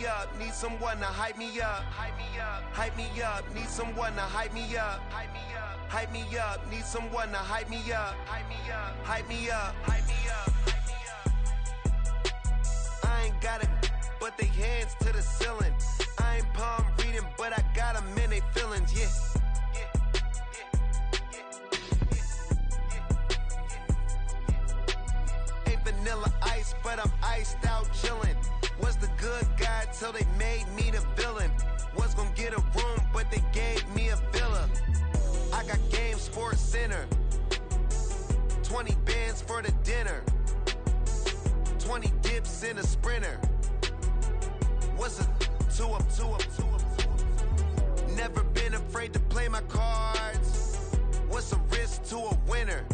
up, need someone to hype me up. Hype me up, hype me up, need someone to hype me up. Hype me up, hype me up, need someone to hype me up. Hype me up, hype me up, hype me up, hype me up. I ain't got it, but they hands to the ceiling. I ain't palm reading, but I got them in they feelings, yeah. Vanilla ice, but I'm iced out chillin'. Was the good guy till they made me the villain. Was gonna get a room, but they gave me a villa. I got game, Sports Center. 20 bands for the dinner. 20 dips in a sprinter. What's a two up? Never been afraid to play my cards. What's a risk to a winner?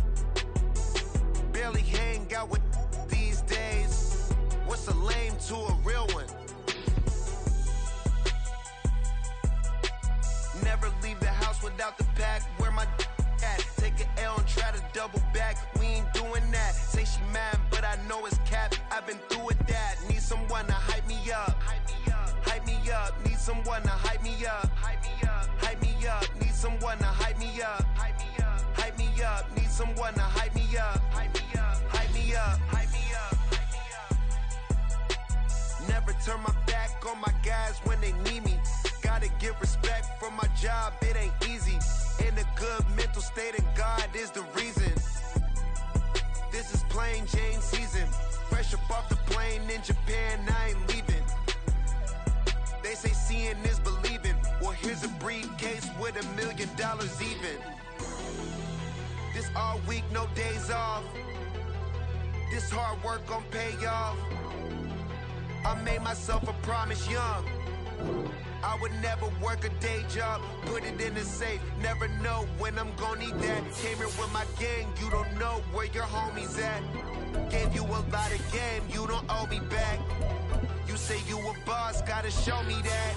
Barely hang out with these days. What's a lame to a real one? Never leave the house without the pack. Where my at? Take an L and try to double back. We ain't doing that. Say she mad, but I know it's cap. I've been through with that. Need someone to hype me up. Hype me up. Hype me up. Need someone to hype me up. Hype me up. Hype me up. Need someone to hype me up. Hype me up. Hype me up. Need someone to hype me up. Hype me up. Hype me up. Hype me up. Hype me up. Never turn my back on my guys when they need me. Gotta give respect for my job, it ain't easy. In a good mental state and God is the reason. This is plain Jane season. Fresh up off the plane in Japan, I ain't leaving. They say seeing is believing. Well, here's a briefcase with $1 million even. This all week, no days off. This hard work gon' pay off. I made myself a promise young. I would never work a day job, put it in the safe, never know when I'm gon' need that. Came here with my gang, you don't know where your homies at. Gave you a lot of game, you don't owe me back. You say you a boss, gotta show me that.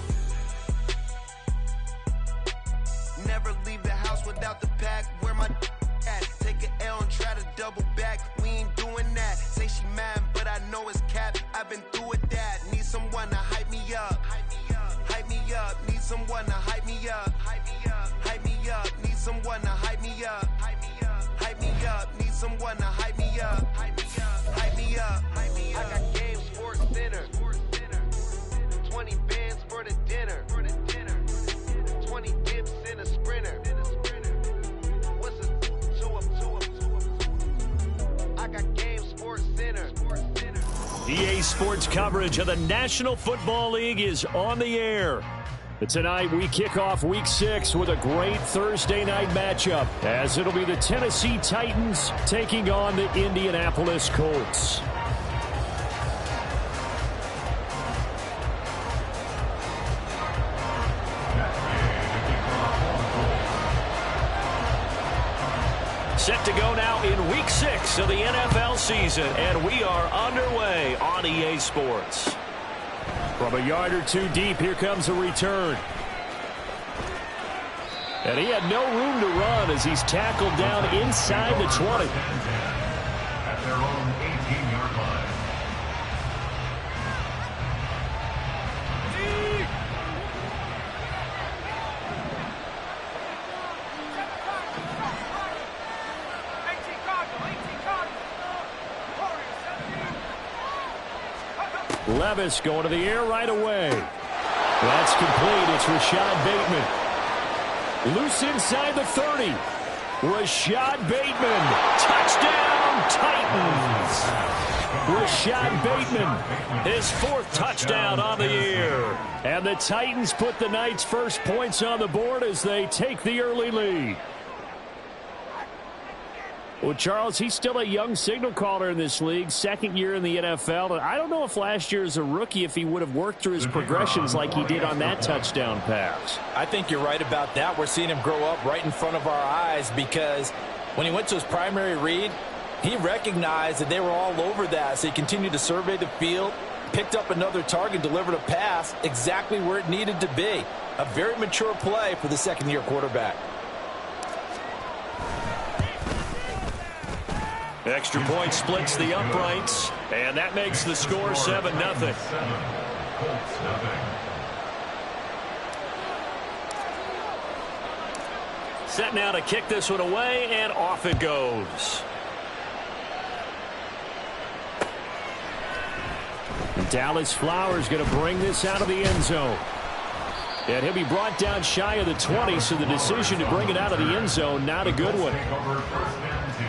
Never leave the house without the pack, where my at? Take an L and try to double back, we ain't doing that. Say she mad, but I know it's cap, I've been through with that. Need someone to hype me up. Hype me up. Hype me up, need someone to hype me up. Hype me up. Hype me up, need someone to hype me up. Hype me up. Hype me up, need someone to hype me up. Hype me up. Hype me up. Hype me up. I got game, Sports Center. 20 bands for the dinner. 20 dips in a sprinter. What's a two up? I got game, Sports Center. EA Sports coverage of the National Football League is on the air. Tonight we kick off Week 6 with a great Thursday night matchup, as it'll be the Tennessee Titans taking on the Indianapolis Colts. Set to go now in Week 6 of the NFL season, and we are underway on EA Sports. From a yard or two deep, here comes a return. And he had no room to run as he's tackled down inside the 20. At their own 18-yard line. Levis going to the air right away. That's complete. It's Rashad Bateman. Loose inside the 30. Rashad Bateman. Touchdown, Titans. Rashad Bateman, his 4th touchdown on the year. And the Titans put the Knights' first points on the board as they take the early lead. Well, Charles, he's still a young signal caller in this league, 2nd year in the NFL. And I don't know if last year as a rookie, if he would have worked through his progressions like he did on that touchdown pass. I think you're right about that. We're seeing him grow up right in front of our eyes, because when he went to his primary read, he recognized that they were all over that. So he continued to survey the field, picked up another target, delivered a pass exactly where it needed to be. A very mature play for the 2nd-year quarterback. Extra point splits the uprights, and that makes the score 7-0. Colts nothing. Set now to kick this one away, and off it goes. And Dallas Flowers going to bring this out of the end zone. And he'll be brought down shy of the 20, so the decision to bring it out of the end zone, not a good one. Take over first and 10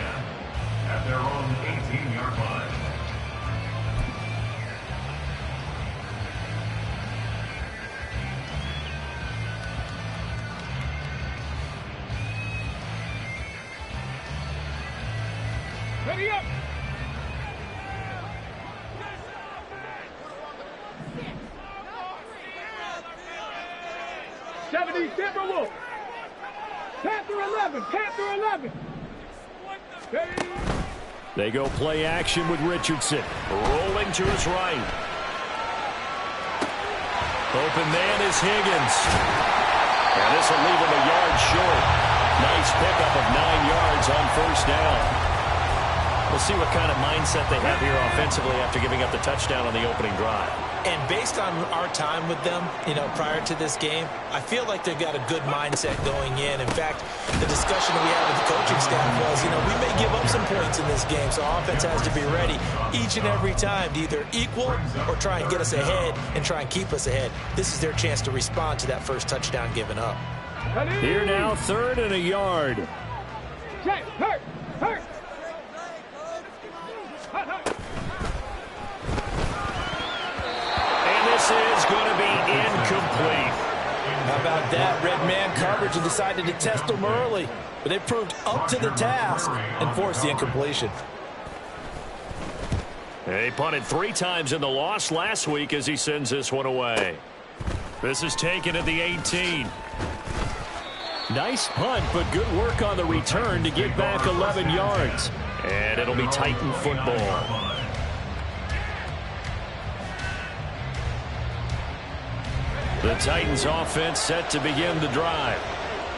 at their own 18-yard line. Ready up. Timberwolves. Panther 11. Panther 11. They go play action with Richardson. Rolling to his right. Open man is Higgins. And this will leave him a yard short. Nice pickup of 9 yards on first down. We'll see what kind of mindset they have here offensively after giving up the touchdown on the opening drive. And based on our time with them, prior to this game, I feel like they've got a good mindset going in. In fact, the discussion that we had with the coaching staff was, we may give up some points in this game, so our offense has to be ready each and every time to either equal or try and get us ahead and try and keep us ahead. This is their chance to respond to that first touchdown given up. Here now, 3rd and a yard. Hurt. This is going to be incomplete. How about that? Red man coverage and decided to test them early. But they proved up to the task and forced the incompletion. He punted 3 times in the loss last week as he sends this one away. This is taken at the 18. Nice punt, but good work on the return to get back 11 yards. And it'll be Titan football. The Titans offense set to begin the drive.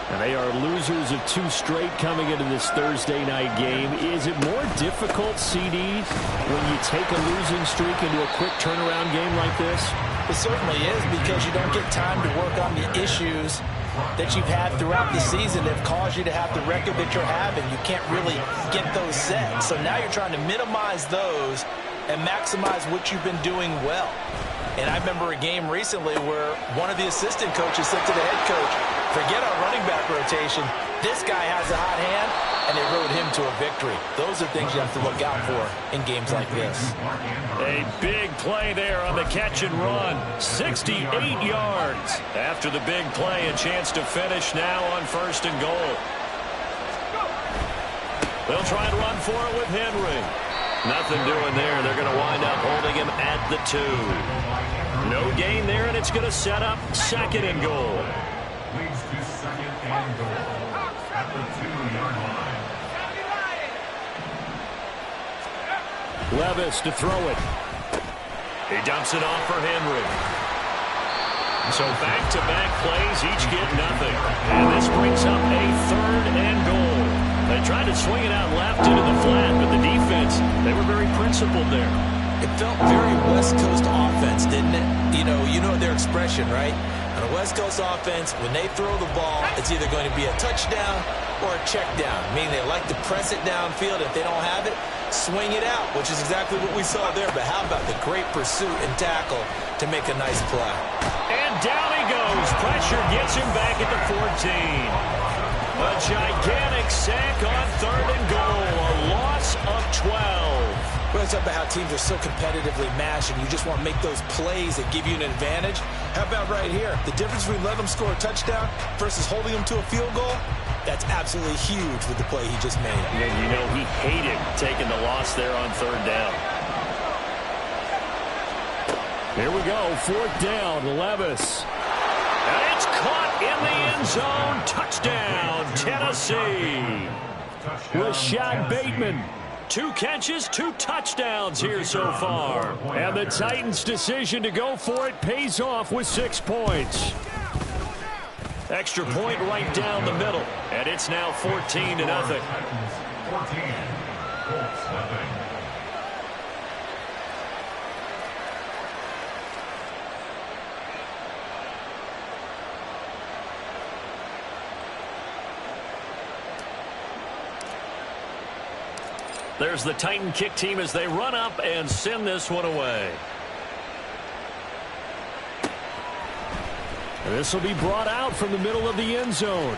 And they are losers of 2 straight coming into this Thursday night game. Is it more difficult, CD, when you take a losing streak into a quick turnaround game like this? It certainly is, because you don't get time to work on the issues that you've had throughout the season that have caused you to have the record that you're having. You can't really get those set. So now you're trying to minimize those and maximize what you've been doing well. And I remember a game recently where one of the assistant coaches said to the head coach, forget our running back rotation. This guy has a hot hand, and they rode him to a victory. Those are things you have to look out for in games like this. A big play there on the catch and run. 68 yards. After the big play, a chance to finish now on 1st and goal. They'll try and run for it with Henry. Nothing doing there. They're going to wind up holding him at the 2. No gain there, and it's going to set up 2nd and goal. Leads to 2nd and goal at the 2-yard line. Levis to throw it. He dumps it off for Henry. So back-to-back plays, each get nothing. And this brings up a 3rd and goal. They tried to swing it out left into the flat, but the defense, they were very principled there. It felt very West Coast offense, didn't it? You know their expression, right? On a West Coast offense, when they throw the ball, it's either going to be a touchdown or a check down, meaning they like to press it downfield. If they don't have it, swing it out, which is exactly what we saw there. But how about the great pursuit and tackle to make a nice play? And down he goes. Pressure gets him back at the 14. A gigantic sack on 3rd and goal. A loss of 12. We're talking about how teams are so competitively matched, and you just want to make those plays that give you an advantage. How about right here? The difference between letting them score a touchdown versus holding them to a field goal, that's absolutely huge with the play he just made. And he hated taking the loss there on 3rd down. Here we go. 4th down. Levis. And it's caught in the end zone. Touchdown, Tennessee. Rashad Bateman. 2 catches, 2 touchdowns here so far. And the Titans' decision to go for it pays off with 6 points. Extra point right down the middle. And it's now 14-0. 14. Colts nothing. There's the Titan kick team as they run up and send this one away. This will be brought out from the middle of the end zone.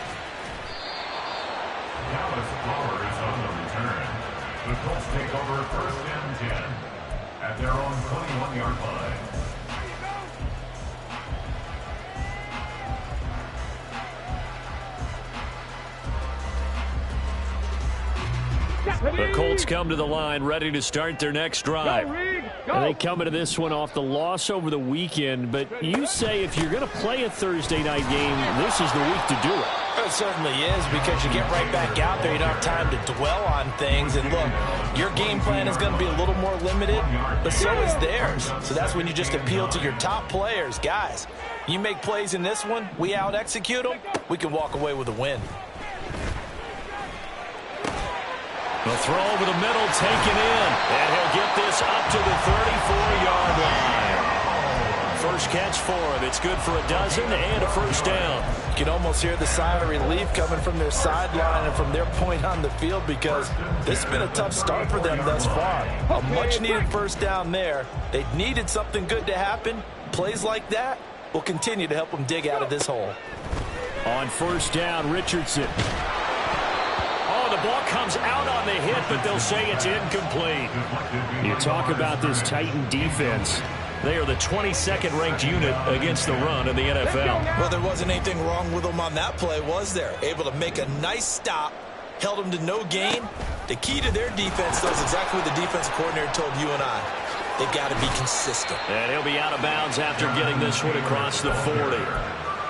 Dallas Flowers on the return. The Colts take over 1st and 10 at their own 21-yard line. The Colts come to the line ready to start their next drive. And they come into this one off the loss over the weekend, but you say if you're going to play a Thursday night game, this is the week to do it. It certainly is, because you get right back out there. You don't have time to dwell on things. And look, your game plan is going to be a little more limited, but so is theirs. So that's when you just appeal to your top players. Guys, you make plays in this one, we out-execute them, we can walk away with a win. The throw over the middle, taken in, and he'll get this up to the 34-yard line. First catch for him. It's good for a dozen and a first down. You can almost hear the sigh of relief coming from their sideline and from their point on the field, because this has been a tough start for them thus far. A much-needed first down there. They needed something good to happen. Plays like that will continue to help them dig out of this hole. On first down, Richardson. The ball comes out on the hit, but they'll say it's incomplete. You talk about this Titan defense. They are the 22nd ranked unit against the run in the NFL. Well, there wasn't anything wrong with them on that play, was there? Able to make a nice stop, held them to no gain. The key to their defense, though, is exactly what the defensive coordinator told you and I. They've got to be consistent. And he'll be out of bounds after getting this one across the 40.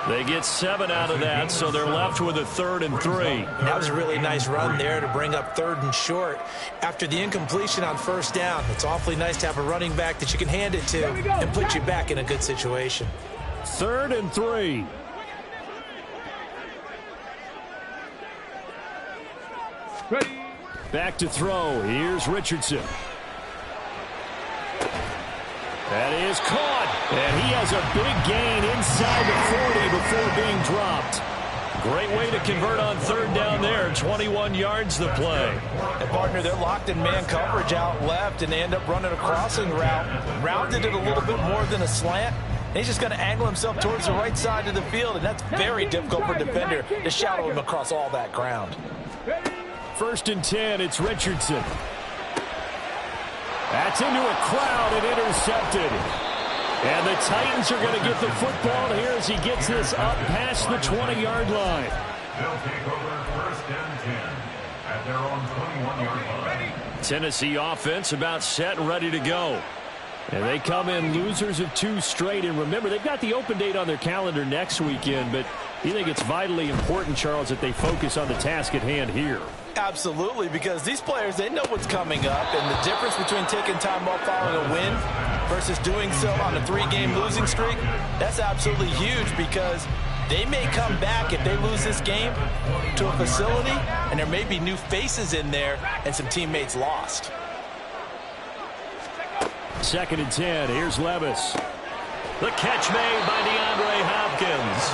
They get 7 out of that, so they're left with a 3rd and 3. That was a really nice run there to bring up 3rd and short. After the incompletion on first down, it's awfully nice to have a running back that you can hand it to and put you back in a good situation. 3rd and 3. Ready. Back to throw. Here's Richardson. That is caught, and he has a big gain inside the 40 before being dropped. Great way to convert on 3rd down there. 21 yards the play. And partner, they're locked in man coverage out left, and they end up running a crossing route. Rounded it a little bit more than a slant. And he's just going to angle himself towards the right side of the field, and that's very difficult for a defender to shadow him across all that ground. 1st and 10, it's Richardson. That's into a crowd and intercepted. And the Titans are going to get the football here as he gets this up past the 20-yard line. They'll take over 1st and 10 at their own 21-yard line. Tennessee offense about set and ready to go. And they come in losers of 2 straight. And remember, they've got the open date on their calendar next weekend, but you think it's vitally important, Charles, that they focus on the task at hand here? Absolutely, because these players, they know what's coming up, and the difference between taking time off following a win versus doing so on a 3-game losing streak, that's absolutely huge, because they may come back if they lose this game to a facility, and there may be new faces in there and some teammates lost. 2nd and 10, here's Levis. The catch made by DeAndre Hopkins.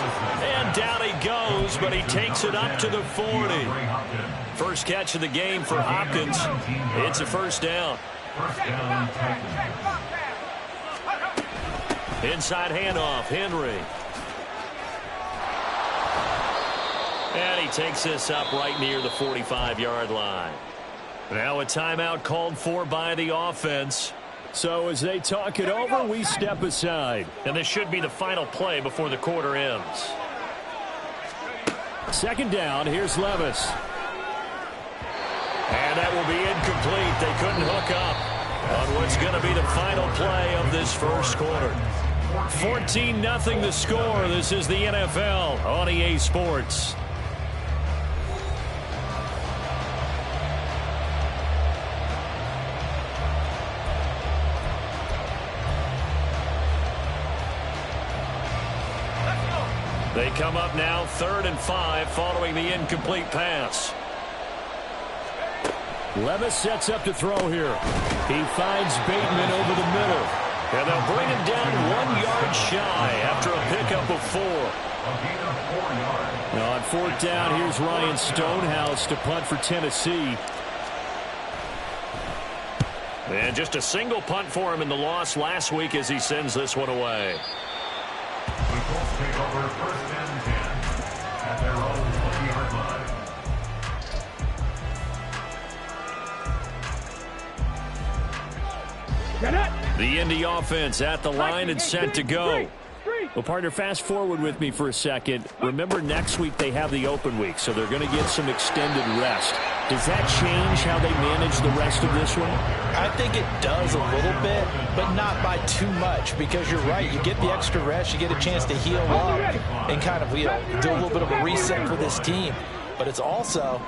And down he goes, but he takes it up to the 40. First catch of the game for Hopkins. It's a first down. Inside handoff, Henry. And he takes this up right near the 45-yard line. Now a timeout called for by the offense. So as they talk it over, we step aside. And this should be the final play before the quarter ends. 2nd down, here's Levis. And that will be incomplete. They couldn't hook up on what's going to be the final play of this first quarter. 14-0 the score. This is the NFL on EA Sports. They come up now 3rd and 5 following the incomplete pass. Levis sets up to throw here. He finds Bateman over the middle. And they'll bring him down 1 yard shy after a pickup of 4. Now on 4th down, here's Ryan Stonehouse to punt for Tennessee. And just a single punt for him in the loss last week as he sends this one away. The Colts take over 1st and 10 at their own 20-yard line. The Indy offense at the line and set to go. Well, partner, fast forward with me for a second. Remember, next week they have the open week, so they're going to get some extended rest. Does that change how they manage the rest of this one? I think it does a little bit, but not by too much, because you're right. You get the extra rest, you get a chance to heal up and kind of, do a little bit of a reset for this team. But it's also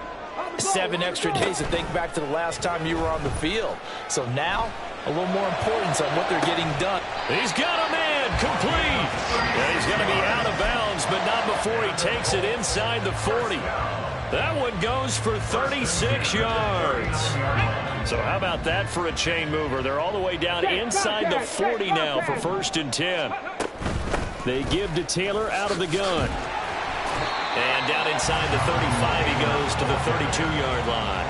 7 extra days to think back to the last time you were on the field. So now, a little more importance on what they're getting done. He's got a man, complete. Yeah, he's going to be out of bounds, but not before he takes it inside the 40. That one goes for 36 yards. So how about that for a chain mover? They're all the way down inside the 40 now for 1st and 10. They give to Taylor out of the gun. And down inside the 35, he goes to the 32-yard line.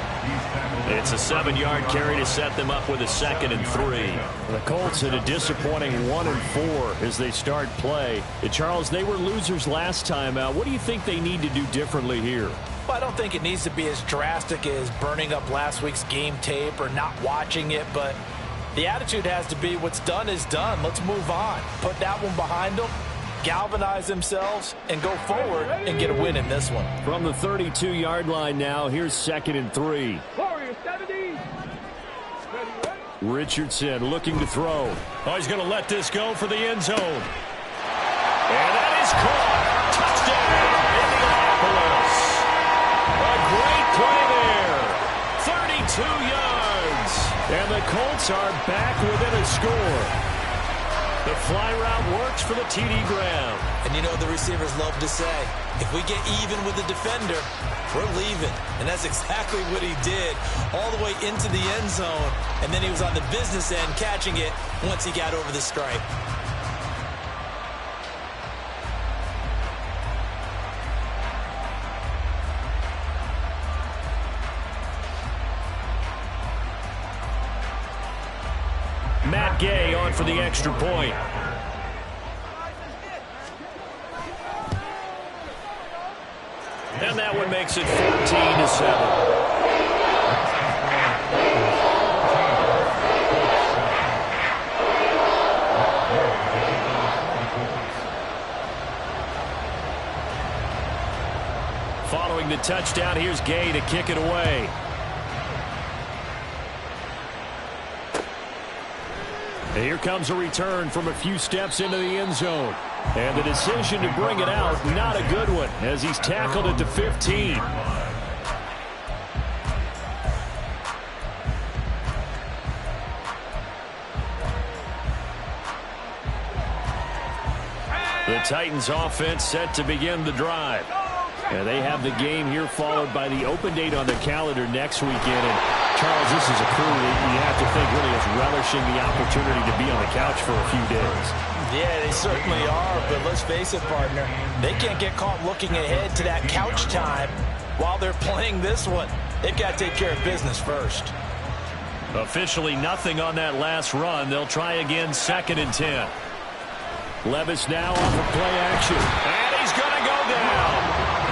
It's a 7-yard carry to set them up with a 2nd and 3. The Colts had a disappointing 1-4 as they start play. Charles, they were losers last time out. What do you think they need to do differently here? Well, I don't think it needs to be as drastic as burning up last week's game tape or not watching it, but the attitude has to be what's done is done. Let's move on. Put that one behind them, galvanize themselves, and go forward and get a win in this one. From the 32-yard line now, here's 2nd and 3. Richardson looking to throw. Oh, he's going to let this go for the end zone. And that is caught. Touchdown, Indianapolis. A great play there. 32 yards. And the Colts are back within a score. The fly route works for the TD Graham. And you know the receivers love to say, if we get even with the defender, we're leaving. And that's exactly what he did all the way into the end zone. And then he was on the business end catching it once he got over the stripe. Matt Gay on for the extra point. And that one makes it 14-7. Following the touchdown, here's Gay to kick it away. And here comes a return from a few steps into the end zone. And the decision to bring it out, not a good one, as he's tackled at the 15. The Titans offense set to begin the drive. And they have the game here followed by the open date on the calendar next weekend. And Charles, this is a crew that you have to think really is relishing the opportunity to be on the couch for a few days. Yeah, they certainly are, but let's face it, partner, they can't get caught looking ahead to that couch time while they're playing this one. They've got to take care of business first. Officially nothing on that last run. They'll try again, 2nd and 10. Levis now off of play action. And he's going to go down.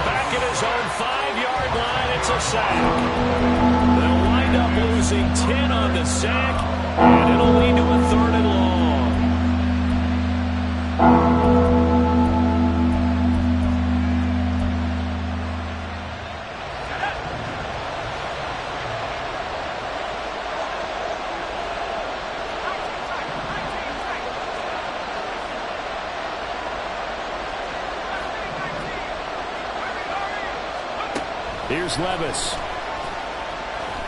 Back at his own 5-yard line, it's a sack. They'll wind up losing 10 on the sack, and it'll lead to a 3rd and long. Here's Levis.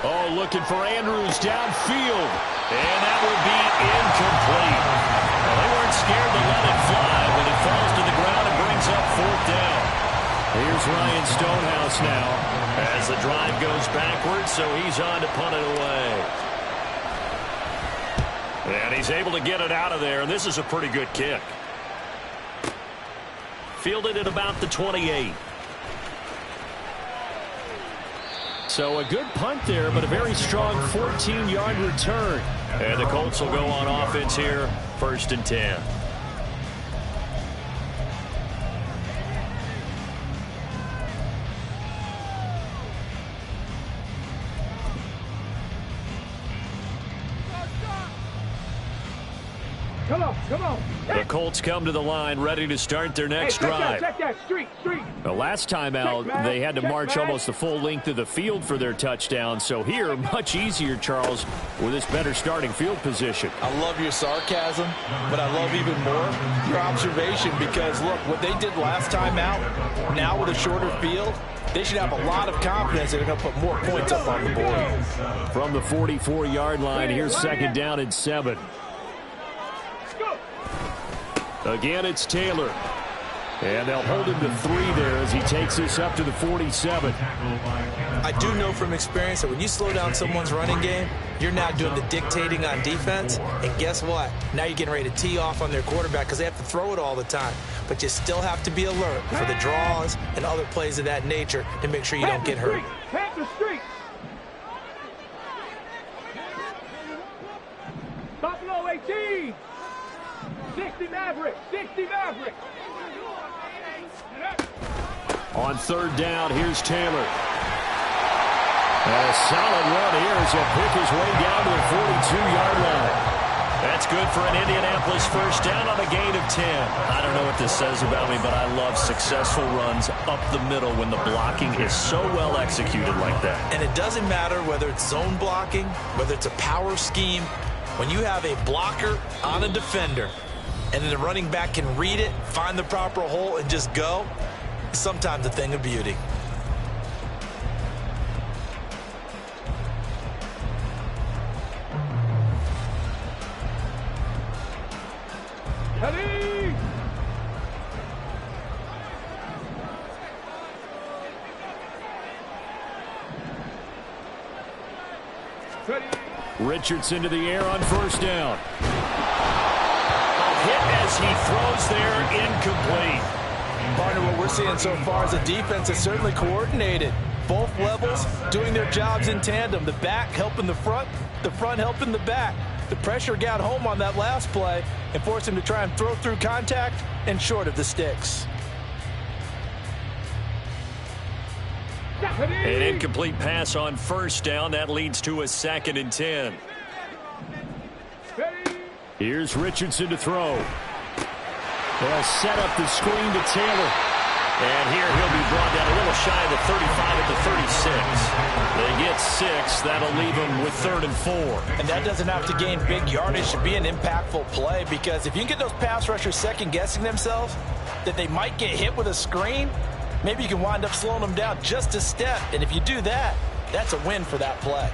Oh, looking for Andrews downfield. And that will be incomplete. Well, they weren't scared to let it fly, but it falls to the ground and brings up 4th down. Here's Ryan Stonehouse now as the drive goes backwards, so he's on to punt it away. And he's able to get it out of there, and this is a pretty good kick. Fielded at about the 28. So a good punt there, but a very strong 14-yard return. And the Colts will go on offense here, 1st and 10. Come on. The Colts come to the line, ready to start their next drive. Check that. Street. The last time out, they had to march almost the full length of the field for their touchdown. So here, much easier, Charles, with this better starting field position. I love your sarcasm, but I love even more your observation because, look, what they did last time out, now with a shorter field, they should have a lot of confidence that they're going to put more points up on the board. From the 44-yard line, here's 2nd down and 7. Again, it's Taylor. And they'll hold him to 3 there as he takes this up to the 47. I do know from experience that when you slow down someone's running game, you're now doing the dictating on defense. And guess what? Now you're getting ready to tee off on their quarterback because they have to throw it all the time. But you still have to be alert for the draws and other plays of that nature to make sure you don't get hurt. Pack the street. Buffalo 18. 60 Maverick. On 3rd down, here's Taylor. A solid run here as he'll pick his way down to the 42-yard line. That's good for an Indianapolis 1st down on a gain of 10. I don't know what this says about me, but I love successful runs up the middle when the blocking is so well executed like that. And it doesn't matter whether it's zone blocking, whether it's a power scheme. When you have a blocker on a defender, and then the running back can read it, find the proper hole, and just go, it's sometimes a thing of beauty. Ready. Richardson to the air on 1st down. Hit as he throws there, incomplete. Partner, what we're seeing so far is a defense that's certainly coordinated. Both levels doing their jobs in tandem. The back helping the front helping the back. The pressure got home on that last play and forced him to try and throw through contact and short of the sticks. An incomplete pass on 1st down. That leads to a 2nd and 10. Here's Richardson to throw. They'll set up the screen to Taylor. And here he'll be brought down a little shy of the 35 at the 36. They get 6. That'll leave them with 3rd and 4. And that doesn't have to gain big yardage to be an impactful play, because if you can get those pass rushers second-guessing themselves that they might get hit with a screen, maybe you can wind up slowing them down just a step. And if you do that, that's a win for that play.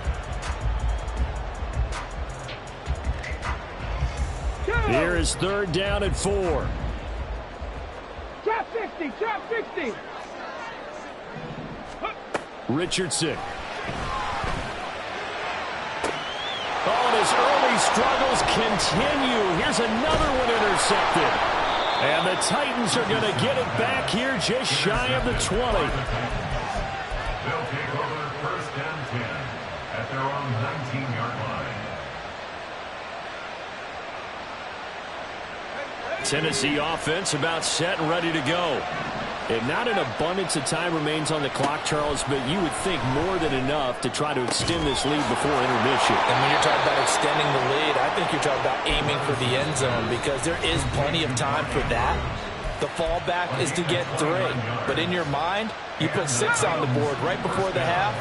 Here is 3rd down and 4. Trap 60. Richardson. Oh, and his early struggles continue. Here's another one intercepted. And the Titans are going to get it back here just shy of the 20. They'll take over 1st and 10 at their own 19-yard line. Tennessee offense about set and ready to go. And not an abundance of time remains on the clock, Charles, but you would think more than enough to try to extend this lead before intermission. And when you're talking about extending the lead, I think you're talking about aiming for the end zone, because there is plenty of time for that. The fallback is to get 3. But in your mind, you put 6 on the board right before the half.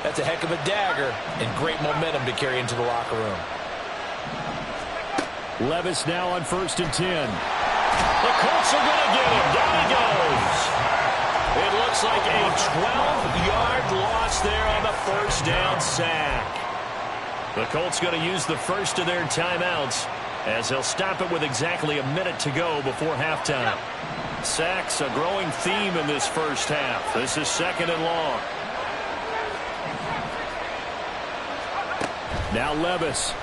That's a heck of a dagger and great momentum to carry into the locker room. Levis now on 1st and 10. The Colts are going to get him. Down he goes. It looks like a 12-yard loss there on the 1st down sack. The Colts going to use the first of their timeouts as they'll stop it with exactly a minute to go before halftime. Sacks a growing theme in this first half. This is 2nd and long. Now Levis.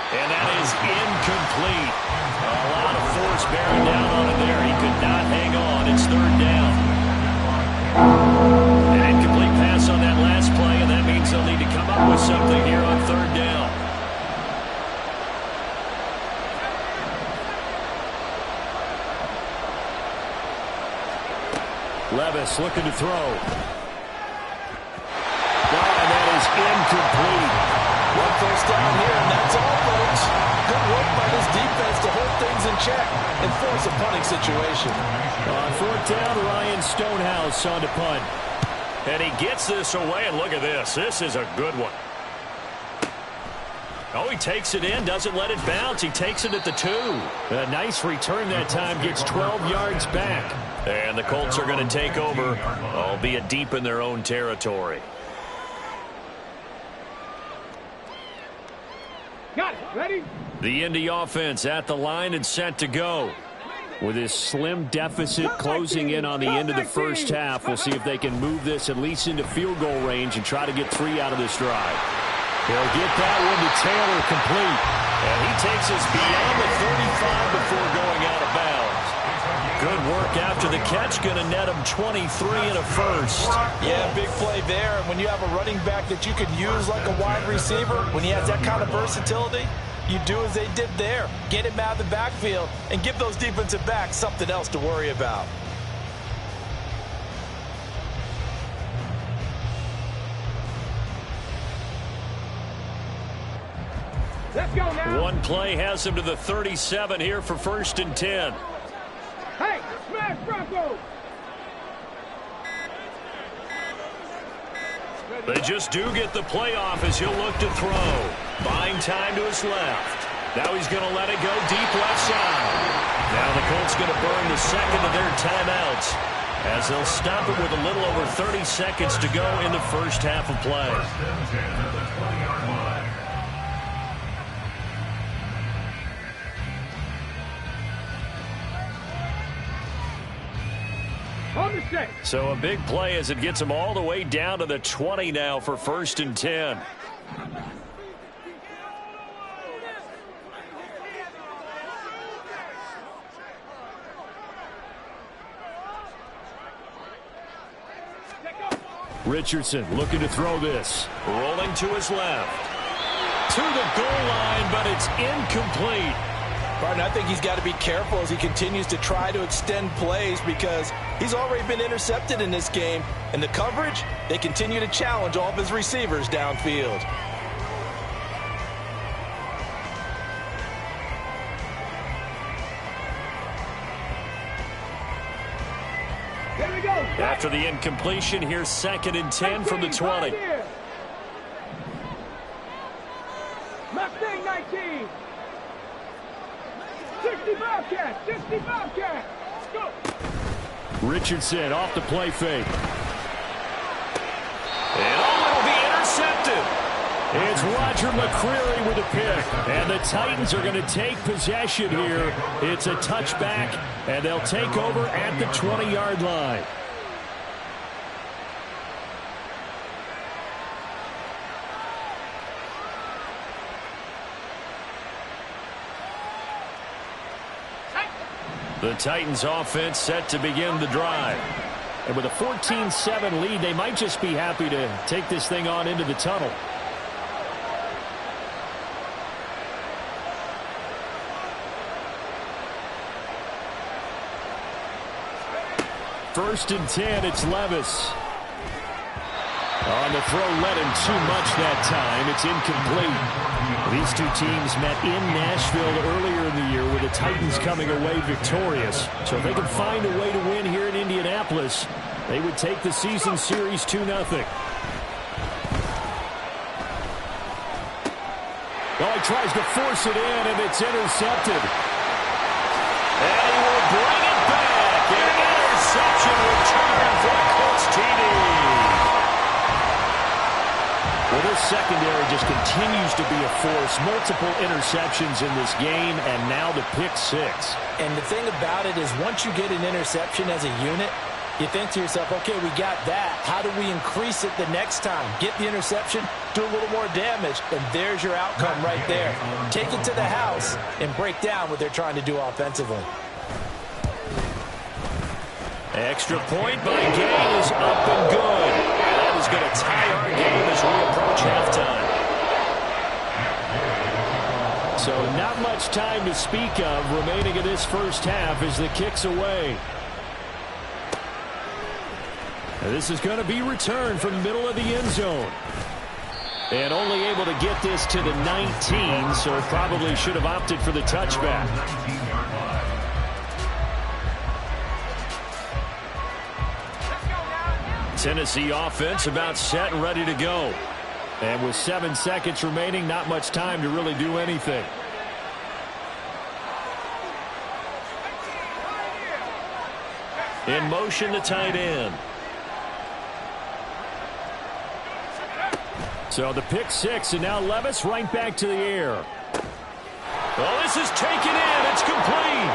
And that is incomplete. A lot of force bearing down on him there. He could not hang on. It's 3rd down. away with something here on third down. Levis looking to throw. And that is incomplete. One first down here, and that's all, folks. Good work by this defense to hold things in check and force a punting situation. On fourth down, Ryan Stonehouse on to punt. And he gets this away, and look at this. This is a good one. Oh, he takes it in, doesn't let it bounce. He takes it at the 2. A nice return that time, gets 12 yards back. And the Colts are going to take over, albeit deep in their own territory. Got it. Ready? The Indy offense at the line and set to go. With his slim deficit closing in on the end of the first half, we'll see if they can move this at least into field goal range and try to get 3 out of this drive. They'll get that one to Taylor complete. And he takes us beyond the 35 before going out of bounds. Good work after the catch, going to net him 23 and a first. Yeah, big play there. And when you have a running back that you could use like a wide receiver, when he has that kind of versatility, you do as they did there. Get him out of the backfield and give those defensive backs something else to worry about. Let's go now. One play has him to the 37 here for 1st and 10. Hey, smash Broncos. They just do get the playoff as he'll look to throw. Buying time to his left. Now he's going to let it go deep left side. Now the Colts going to burn the second of their timeouts as they'll stop it with a little over 30 seconds to go in the first half of play. So a big play as it gets them all the way down to the 20 now for 1st and 10. Richardson looking to throw this. Rolling to his left. To the goal line, but it's incomplete. Barton, I think he's got to be careful as he continues to try to extend plays because he's already been intercepted in this game. And the coverage, they continue to challenge all of his receivers downfield. Here we go. After the incompletion, here's 2nd and 10 from the 20. Mustang 19. 60 Bobcat. 60 Bobcat. Go. Richardson off the play fake. And it'll be intercepted. It's Roger McCreary with a pick. And the Titans are going to take possession here. It's a touchback, and they'll take over at the 20-yard line. The Titans offense set to begin the drive. And with a 14-7 lead, they might just be happy to take this thing on into the tunnel. First and 10, it's Levis. On the throw, led him too much that time. It's incomplete. These two teams met in Nashville earlier in the year with the Titans coming away victorious. So if they can find a way to win here in Indianapolis, they would take the season series 2-0. Well, he tries to force it in, and it's intercepted. And he will bring it back. An interception return for the Colts TD. Well, this secondary just continues to be a force. Multiple interceptions in this game, and now the pick 6. And the thing about it is once you get an interception as a unit, you think to yourself, okay, we got that. How do we increase it the next time? Get the interception, do a little more damage, and there's your outcome right there. Take it to the house and break down what they're trying to do offensively. Extra point by Gay is up and good. That is is going to tie our game as we approach halftime. So not much time to speak of remaining in this first half as the kick's away. And this is going to be returned from the middle of the end zone. And only able to get this to the 19, so probably should have opted for the touchback. Tennessee offense about set and ready to go. And with 7 seconds remaining, not much time to really do anything. In motion, the tight end. So the pick six, and now Levis right back to the air. Oh, this is taken in. It's complete.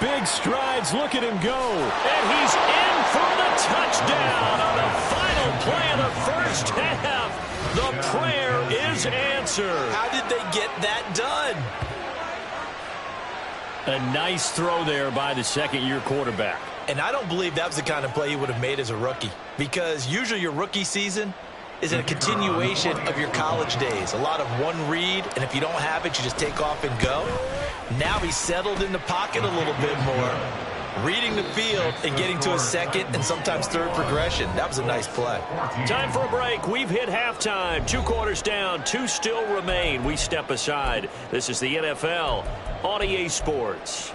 Big strides. Look at him go. And he's in for the touchdown on the final play of the first half. The prayer is answered. How did they get that done? A nice throw there by the second-year quarterback. And I don't believe that was the kind of play he would have made as a rookie, because usually your rookie season is a continuation of your college days. A lot of one read, and if you don't have it, you just take off and go. Now he's settled in the pocket a little bit more, reading the field and getting to his second and sometimes third progression. That was a nice play. Time for a break. We've hit halftime. 2 quarters down, 2 still remain. We step aside. This is the NFL on EA Sports.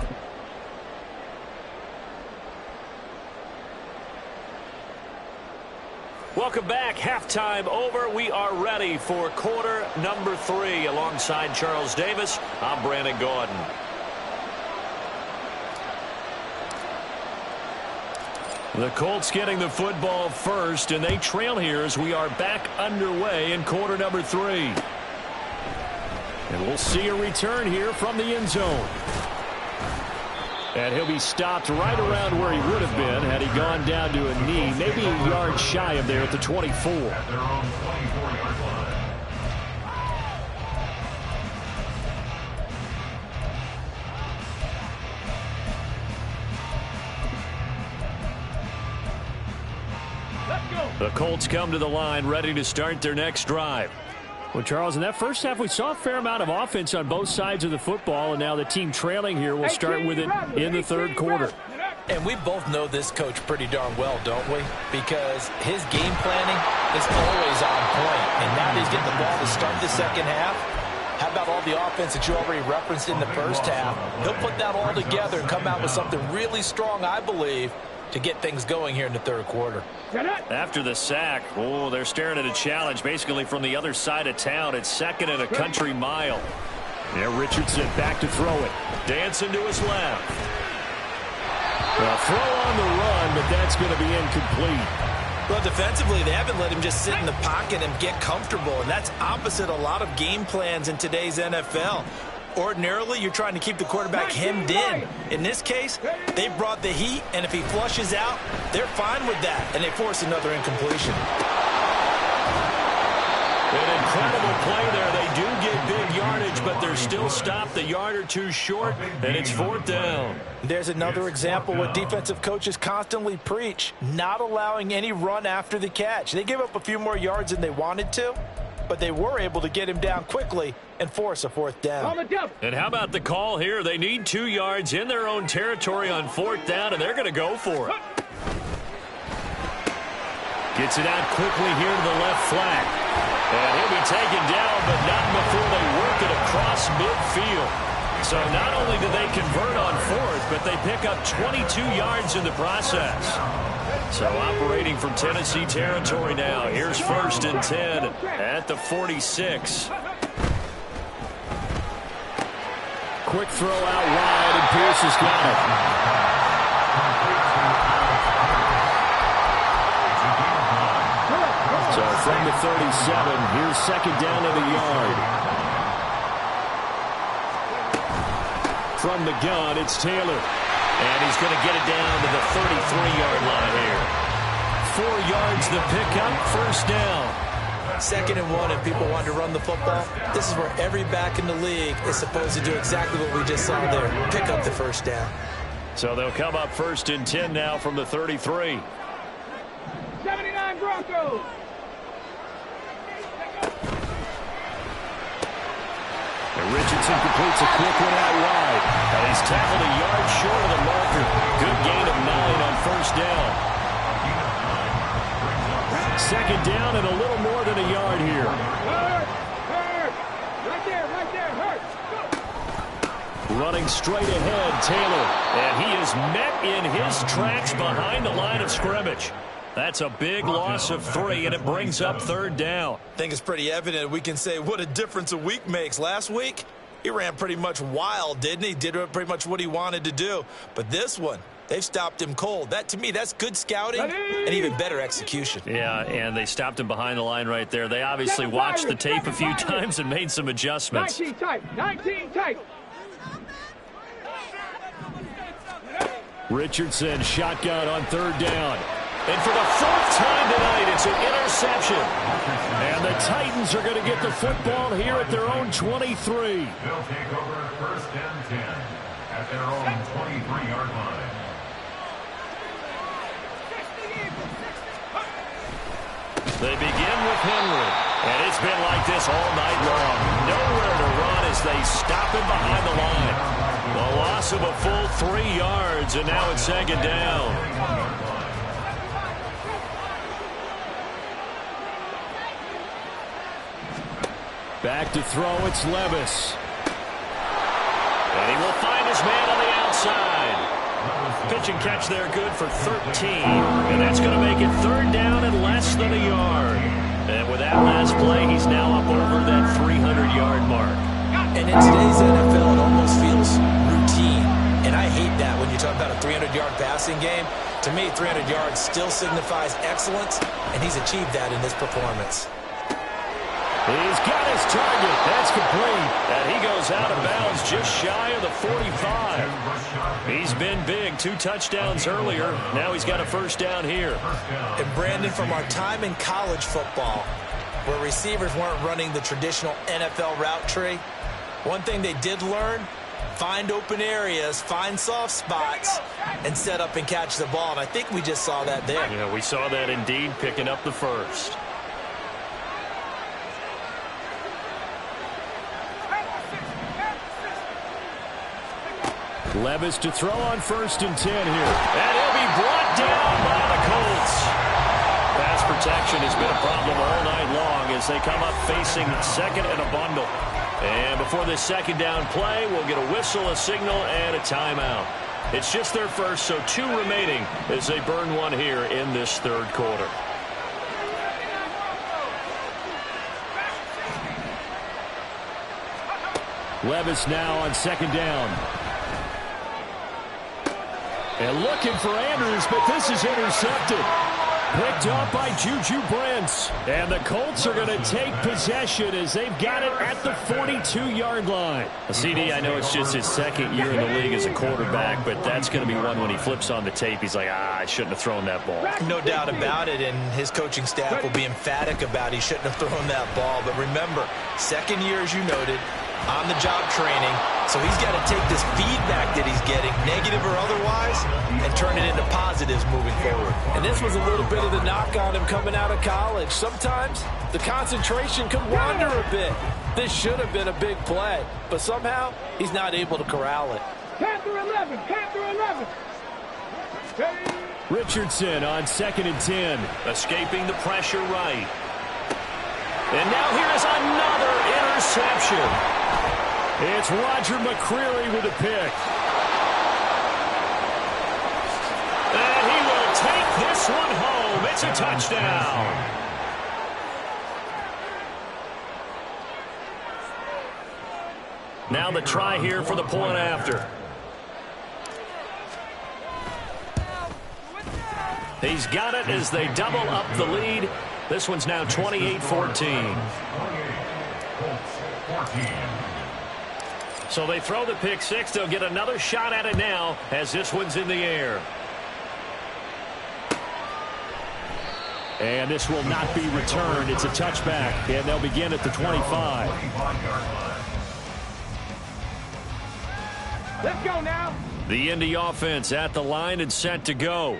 Welcome back. Halftime over. We are ready for quarter number 3. Alongside Charles Davis, I'm Brandon Gordon. The Colts getting the football first, and they trail here as we are back underway in quarter number 3. And we'll see a return here from the end zone. And he'll be stopped right around where he would have been had he gone down to a knee, maybe a yard shy of there at the 24. At their own 24-yard line. The Colts come to the line ready to start their next drive. Well, Charles, in that first half, we saw a fair amount of offense on both sides of the football, and now the team trailing here will start with it in the third quarter. And we both know this coach pretty darn well, don't we? Because his game planning is always on point. And now he's getting the ball to start the second half. How about all the offense that you already referenced in the first half? He'll put that all together and come out with something really strong, I believe, to get things going here in the third quarter. After the sack, oh, they're staring at a challenge basically from the other side of town. It's second and a country mile. There, Richardson back to throw it. Dancing to his left. A throw on the run, but that's going to be incomplete. Well, defensively, they haven't let him just sit in the pocket and get comfortable, and that's opposite a lot of game plans in today's NFL. Ordinarily, you're trying to keep the quarterback hemmed in. In this case, they brought the heat, and if he flushes out, they're fine with that, and they force another incompletion. An incredible play there. They do get big yardage, but they're still stopped a yard or two short, and it's fourth down. There's another example what defensive coaches constantly preach, not allowing any run after the catch. They give up a few more yards than they wanted to, but they were able to get him down quickly and force a fourth down. And how about the call here? They need 2 yards in their own territory on fourth down, and they're going to go for it. Gets it out quickly here to the left flank. And he'll be taken down, but not before they work it across midfield. So not only do they convert on fourth, but they pick up 22 yards in the process. So operating from Tennessee territory now. Here's 1st and 10 at the 46. Quick throw out wide, and Pierce has got it. So from the 37, here's second down of the yard. From the gun, it's Taylor. And he's going to get it down to the 33-yard line here. 4 yards the pickup, first down. 2nd and 1, and people want to run the football. This is where every back in the league is supposed to do exactly what we just saw there. Pick up the first down. So they'll come up 1st and 10 now from the 33. 79 Smash Broncos. And Richardson completes a quick one out wide. And he's tackled a yard short of the marker. Good gain of 9 on first down. Second down and a little more than a yard here. Hurt. Right there, hurt. Go. Running straight ahead, Taylor. And he is met in his tracks behind the line of scrimmage. That's a big loss of 3, and it brings up third down. I think it's pretty evident we can say what a difference a week makes. Last week, he ran pretty much wild, didn't he? Did pretty much what he wanted to do. But this one, they've stopped him cold. That, to me, that's good scouting and even better execution. Yeah, and they stopped him behind the line right there. They obviously watched the tape a few times and made some adjustments. 19 tight. Richardson shotgun on third down. And for the fourth time tonight, it's an interception. And the Titans are going to get the football here at their own 23. They'll take over first and 10 at their own 23-yard line. They begin with Henry. And it's been like this all night long. Nowhere to run as they stop him behind the line. The loss of a full 3 yards, and now it's second down. Back to throw, it's Levis. And he will find his man on the outside. Pitch and catch there good for 13. And that's going to make it third down and less than a yard. And with that last play, he's now up over that 300-yard mark. And in today's NFL, it almost feels routine. And I hate that when you talk about a 300-yard passing game. To me, 300 yards still signifies excellence, and he's achieved that in this performance. He's got his target. That's complete. And he goes out of bounds just shy of the 45. He's been big. 2 touchdowns earlier. Now he's got a first down here. And Brandon, from our time in college football, where receivers weren't running the traditional NFL route tree, one thing they did learn, find open areas, find soft spots, and set up and catch the ball. And I think we just saw that there. Yeah, we saw that indeed, picking up the first. Levis to throw on first and 10 here. And he'll be brought down by the Colts. Pass protection has been a problem all night long as they come up facing second and a bundle. And before this second down play, we'll get a whistle, a signal, and a timeout. It's just their first, so 2 remaining as they burn one here in this third quarter. Levis now on second down. And looking for Andrews, but this is intercepted. Picked up by Juju Brents. And the Colts are going to take possession as they've got it at the 42-yard line. CD, I know it's just his second year in the league as a quarterback, but that's going to be one when he flips on the tape. He's like, I shouldn't have thrown that ball. No doubt about it, and his coaching staff will be emphatic about he shouldn't have thrown that ball. But remember, second year, as you noted, on-the-job training, so he's got to take this feedback that he's getting, negative or otherwise, and turn it into positives moving forward. And this was a little bit of the knock on him coming out of college. Sometimes the concentration could wander a bit. This should have been a big play, but somehow he's not able to corral it. Panther 11. Richardson on second and 10, escaping the pressure right. And now here is another interception. It's Roger McCreary with a pick. And he will take this one home. It's a touchdown. Now the try here for the point after. He's got it as they double up the lead. This one's now 28-14. So they throw the pick six. They'll get another shot at it now as this one's in the air. And this will not be returned. It's a touchback, and they'll begin at the 25. Let's go now. The Indy offense at the line and set to go.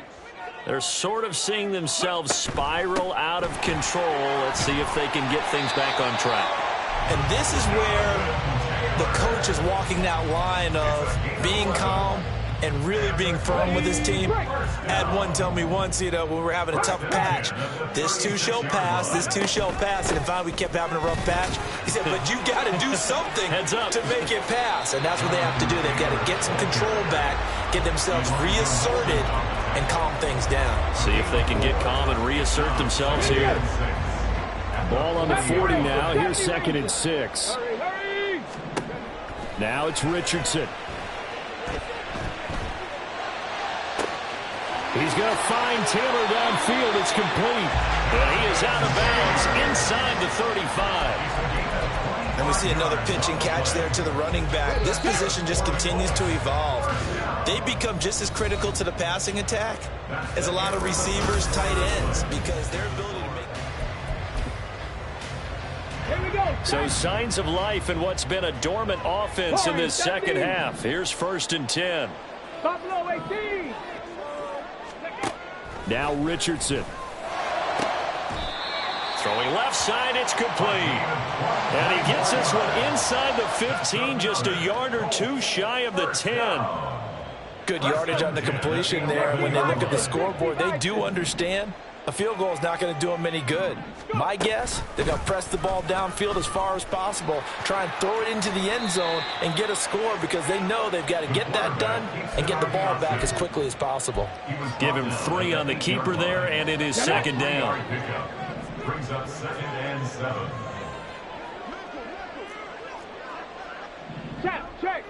They're sort of seeing themselves spiral out of control. Let's see if they can get things back on track. And this is where the coach is walking that line of being calm and really being firm with his team. Had one tell me once, when we were having a tough patch, this too shall pass, this too shall pass. And finally we kept having a rough patch. He said, but you got to do something to make it pass. And that's what they have to do. They've got to get some control back, get themselves reasserted, and calm things down. See if they can get calm and reassert themselves here. Ball on the 40 now. Here's 2nd and 6. Now it's Richardson. He's going to find Taylor downfield. It's complete. And he is out of bounds inside the 35. And we see another pitch and catch there to the running back. This position just continues to evolve. They become just as critical to the passing attack as a lot of receivers, tight ends, because their ability to make... Here we go. So signs of life in what's been a dormant offense in this second half. Here's 1st and 10. Buffalo 18. Now Richardson. Throwing left side, it's complete. And he gets this one inside the 15, just a yard or two shy of the 10. Good yardage on the completion there. And when they look at the scoreboard, they do understand a field goal is not going to do them any good. My guess, they're going to press the ball downfield as far as possible, try and throw it into the end zone and get a score because they know they've got to get that done and get the ball back as quickly as possible. Give him 3 on the keeper there, and it is 2nd down. Brings up 2nd and 7.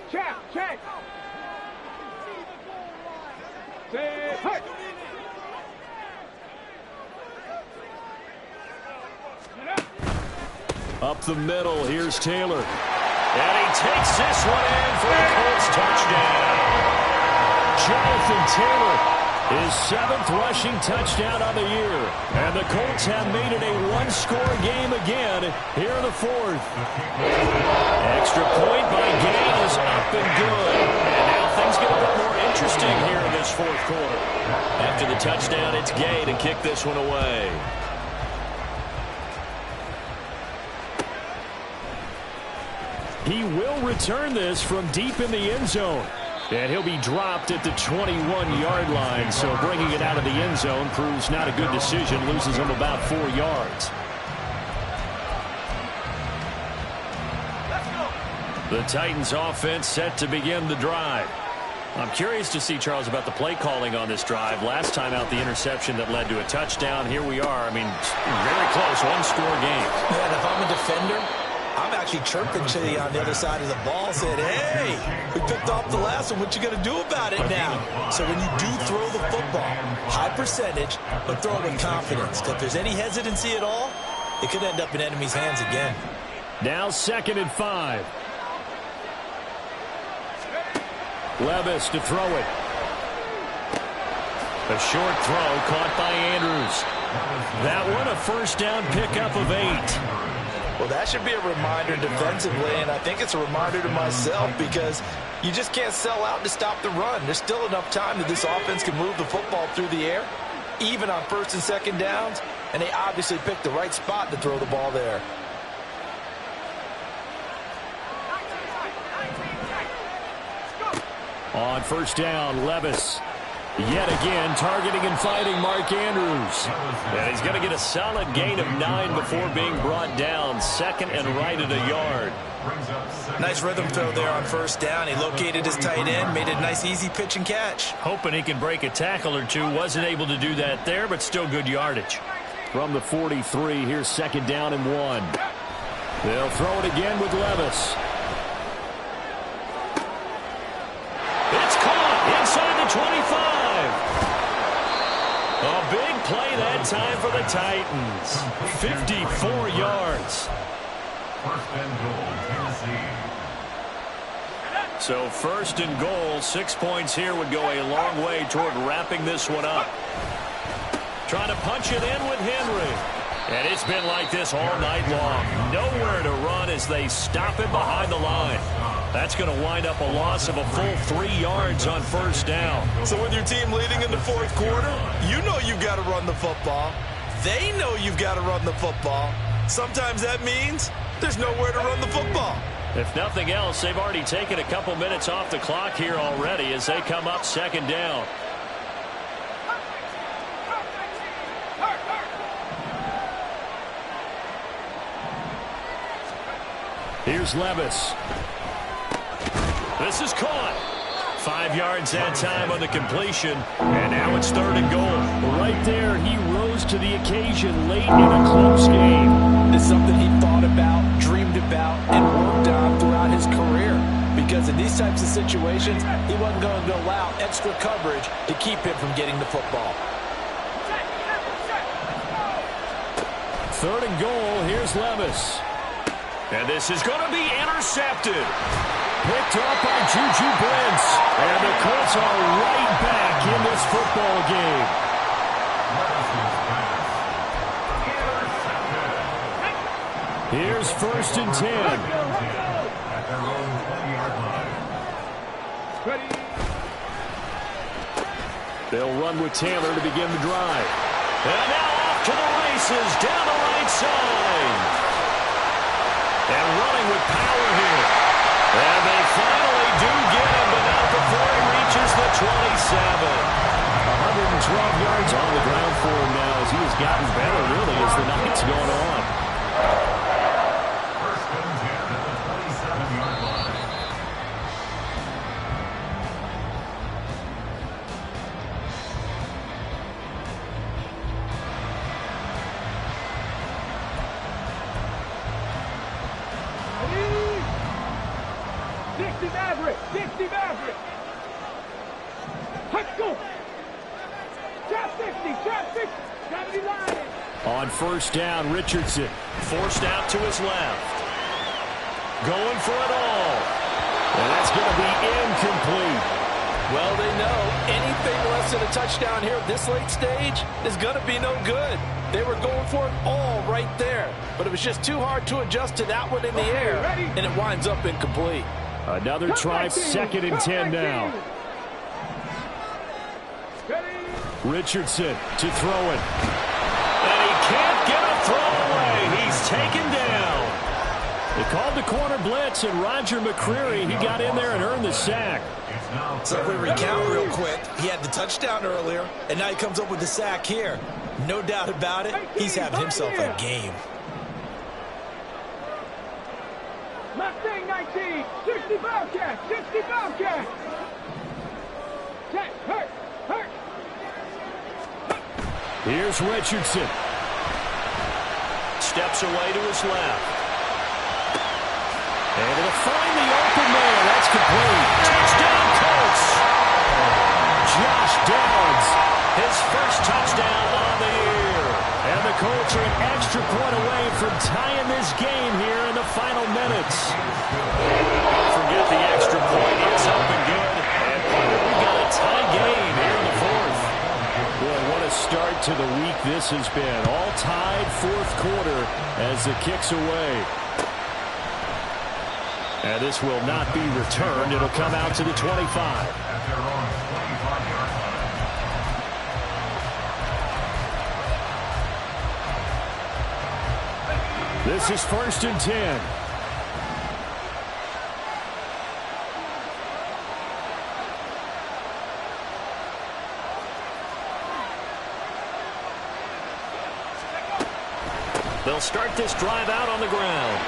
Check. Say, hut. Up the middle, here's Taylor. And he takes this one in for a Colts touchdown. Jonathan Taylor, his 7th rushing touchdown on the year. And the Colts have made it a one-score game again here in the 4th. Extra point by Gain is up and good. And now things get a bit more interesting here in this 4th quarter. After the touchdown, it's Gain to kick this one away. He will return this from deep in the end zone. And he'll be dropped at the 21-yard line. So bringing it out of the end zone proves not a good decision. Loses him about 4 yards. The Titans offense set to begin the drive. I'm curious to see, Charles, about the play calling on this drive. Last time out, the interception that led to a touchdown. Here we are. I mean, very close, one-score game. Man, if I'm a defender, I'm actually chirping to you on the other side of the ball, saying, hey, we picked off the last one. What you going to do about it now? So when you do throw the football, high percentage, but throw it with confidence. If there's any hesitancy at all, it could end up in enemy's hands again. Now 2nd and 5. Levis to throw it. A short throw caught by Andrews. That one a 1st down pickup of 8. Well, that should be a reminder defensively, and I think it's a reminder to myself because you just can't sell out to stop the run. There's still enough time that this offense can move the football through the air, even on 1st and 2nd downs, and they obviously picked the right spot to throw the ball there. On 1st down, Levis. Yet again, targeting and fighting Mark Andrews. And he's going to get a solid gain of 9 before being brought down. 2nd and right at a yard. Nice rhythm throw there on 1st down. He located his tight end, made a nice easy pitch and catch. Hoping he can break a tackle or two. Wasn't able to do that there, but still good yardage. From the 43, here's 2nd down and 1. They'll throw it again with Levis. It's caught inside the 25. A big play that time for the Titans. 54 yards. 1st and goal, Tennessee. So 1st and goal, 6 points here would go a long way toward wrapping this one up. Trying to punch it in with Henry. And it's been like this all night long. Nowhere to run as they stop him behind the line. That's going to wind up a loss of a full 3 yards on first down. So with your team leading in the fourth quarter, you know you've got to run the football. They know you've got to run the football. Sometimes that means there's nowhere to run the football. If nothing else, they've already taken a couple minutes off the clock here already as they come up second down. Here's Levis. This is caught. 5 yards that time on the completion. And now it's third and goal. Right there, he rose to the occasion late in a close game. It's something he thought about, dreamed about, and worked on throughout his career. Because in these types of situations, he wasn't going to allow extra coverage to keep him from getting the football. Third and goal, here's Levis. And this is going to be intercepted. Picked up by Juju Brents. And the Colts are right back in this football game. Here's first and 10. At their own 20-yard line. Ready. They'll run with Taylor to begin the drive. And now off to the races down the right side. And running with power here. And they finally do get him, but not before he reaches the 27. 112 yards on the ground for him now as he has gotten better, really, as the night's going on. First and 10 at the 27-yard line. Dixie Maverick! Dixie Maverick! Let's go! Trap 60! Trap 60! 79! On first down, Richardson forced out to his left. Going for it all. And that's going to be incomplete. Well, they know anything less than a touchdown here at this late stage is going to be no good. They were going for it all right there, but it was just too hard to adjust to that one in the air, and it winds up incomplete. Another try, second and 10 now. Richardson to throw it. And he can't get a throw away. He's taken down. They called the corner blitz, and Roger McCreary, he got in there and earned the sack. So if we recount real quick, he had the touchdown earlier, and now he comes up with the sack here. No doubt about it, he's having himself a game. Mustang 19! 60 Bobcat! 60 Bobcat! Check! Hurt! Hurt! Here's Richardson. Steps away to his left. Able to find the open man. That's complete. Touchdown, Colts. Josh Downs, his first touchdown on the year. And the Colts are an extra point away from tying this game here in the final minutes. Don't forget the extra point. It's up and good. And we got a tie game here in the fourth. Boy, what a start to the week this has been. All tied fourth quarter as it kicks away. And this will not be returned. It'll come out to the 25. At their own 25-yard line. This is first and 10. They'll start this drive out on the ground.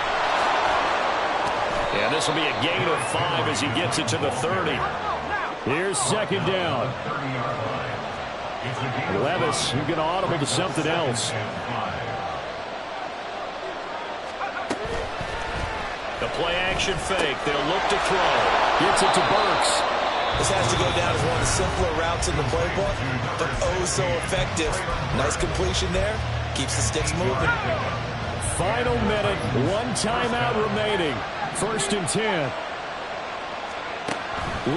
And this will be a gain of 5 as he gets it to the 30. Here's second down. Levis, who's going to audible to something else. The play action fake. They'll look to throw. Gets it to Burks. This has to go down as one of the simpler routes in the playbook, but oh so effective. Nice completion there. Keeps the sticks moving. Final minute. One timeout remaining. First and 10.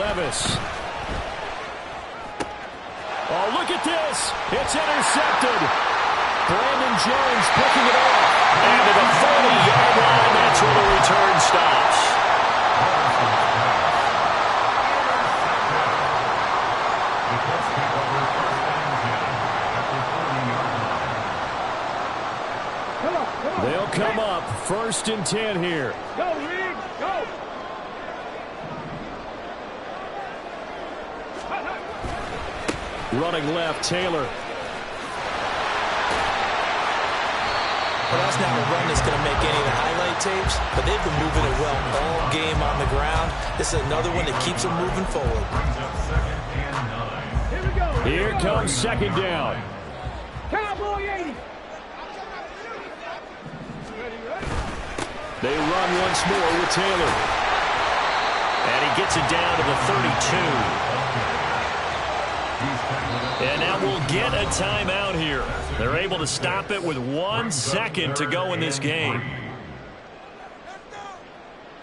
Levis. Oh, look at this. It's intercepted. Brandon Jones picking it off. And to the 30-yard line, that's where the return stops. They'll come up 1st and 10 here. Go, Reed, go. Running left, Taylor. Well, that's not a run that's going to make any of the highlight tapes, but they've been moving it well all game on the ground. This is another one that keeps them moving forward. Here we go. Here comes 2nd down. Cowboy 80. They run once more with Taylor. And he gets it down to the 32. And now we'll get a timeout here. They're able to stop it with 1 second to go in this game.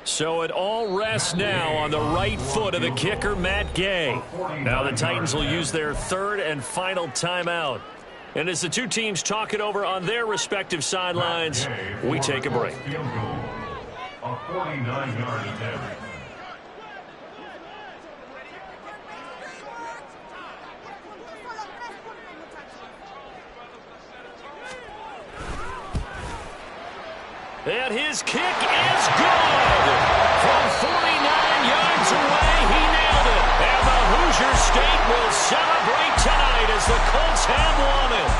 So it all rests now on the right foot of the kicker, Matt Gay. Now the Titans will use their 3rd and final timeout. And as the two teams talk it over on their respective sidelines, we take a break. A 49-yard attempt. And his kick is good. From 49 yards away, he nailed it. And the Hoosier State will celebrate tonight as the Colts have won it.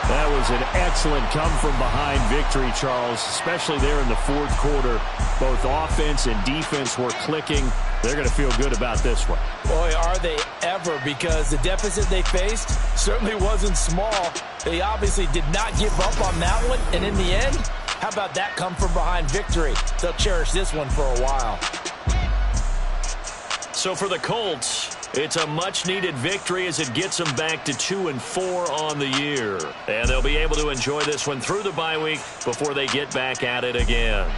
That was an excellent come-from-behind victory, Charles, especially there in the 4th quarter. Both offense and defense were clicking. They're going to feel good about this one. Boy, are they ever, because the deficit they faced certainly wasn't small. They obviously did not give up on that one, and in the end, how about that come-from-behind victory? They'll cherish this one for a while. So for the Colts, it's a much-needed victory as it gets them back to 2-4 on the year. And they'll be able to enjoy this one through the bye week before they get back at it again.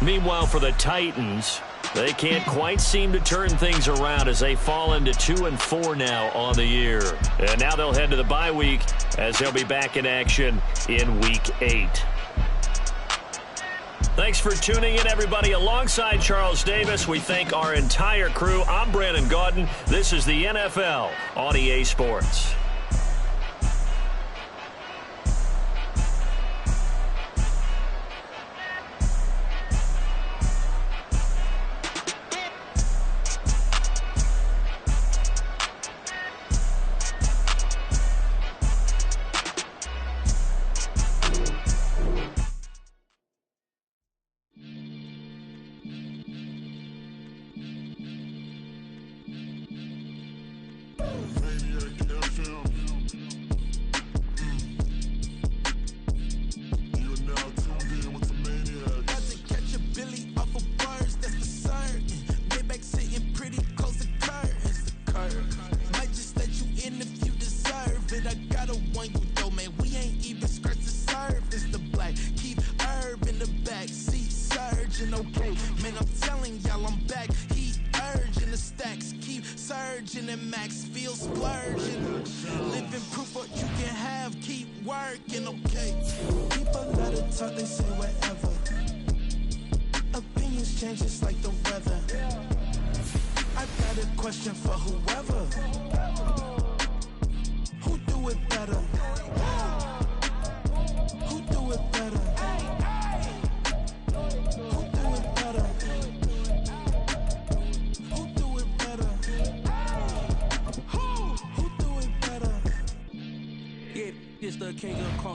Meanwhile, for the Titans, they can't quite seem to turn things around as they fall into 2-4 now on the year. And now they'll head to the bye week as they'll be back in action in Week 8. Thanks for tuning in, everybody. Alongside Charles Davis, we thank our entire crew. I'm Brandon Gaudin. This is the NFL on EA Sports.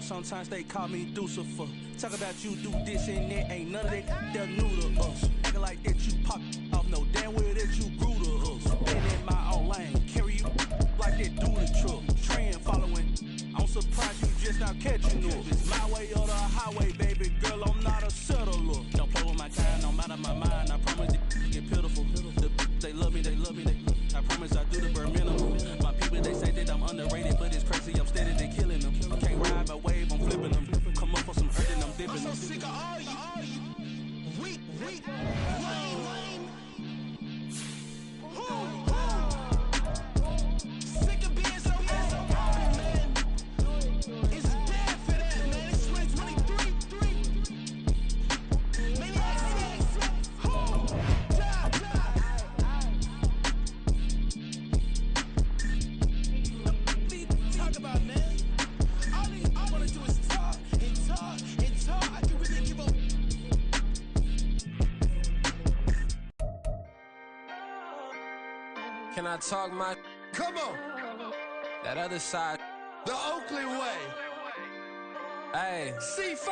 Sometimes they call me Lucifer. Talk about you do this and that. Ain't none of that they're new to us. Acting like that you pop off. No damn well that you grew to us. Been in my own lane. Carry you like that do the truck. Trend following. I'm surprised you just not catching up. It's my way or the highway, baby girl. I'm not a settler. Don't play with my kind. I'm out of my mind. I promise it get pitiful. They love me, they love me, they love me. I promise I do the bare minimum. My people, they say that I'm underrated, but it's crazy. I'm steady, they killing them. Can't ride my wave, I'm flipping them. Come up for some hurt and I'm dipping them. I'm so sick of all you. Weak, lame. Sick of being so man. It's Can I talk my? Come on, That other side. the Oakley way. Hey. C5.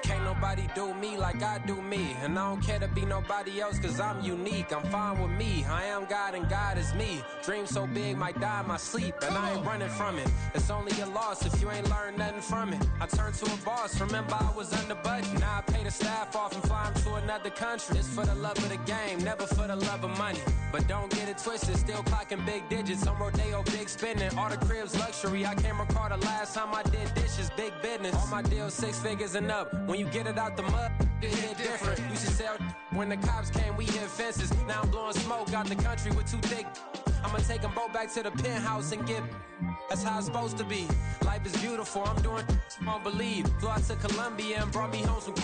Can't nobody do me like I do me. And I don't care to be nobody else cause I'm unique. I'm fine with me. I am God and God is me. Dream so big might die in my sleep. And I ain't running from it. It's only a loss if you ain't learned nothing from it. I turned to a boss. Remember I was under budget. Now I pay the staff off and fly them to another country. It's for the love of the game, never for the love of money. But don't get it twisted. Still clocking big digits. On Rodeo, big spending. All the cribs luxury. I can't recall the last time I did dishes. Big business. All my deals 6 figures and up. When you get it out the mud, it hit different. Used to sell when the cops came, we hit fences. Now I'm blowing smoke out the country with 2 thick. I'ma take them both back to the penthouse and get. That's how it's supposed to be. Life is beautiful. I'm doing I don't believe. Flew out to Colombia and brought me home some.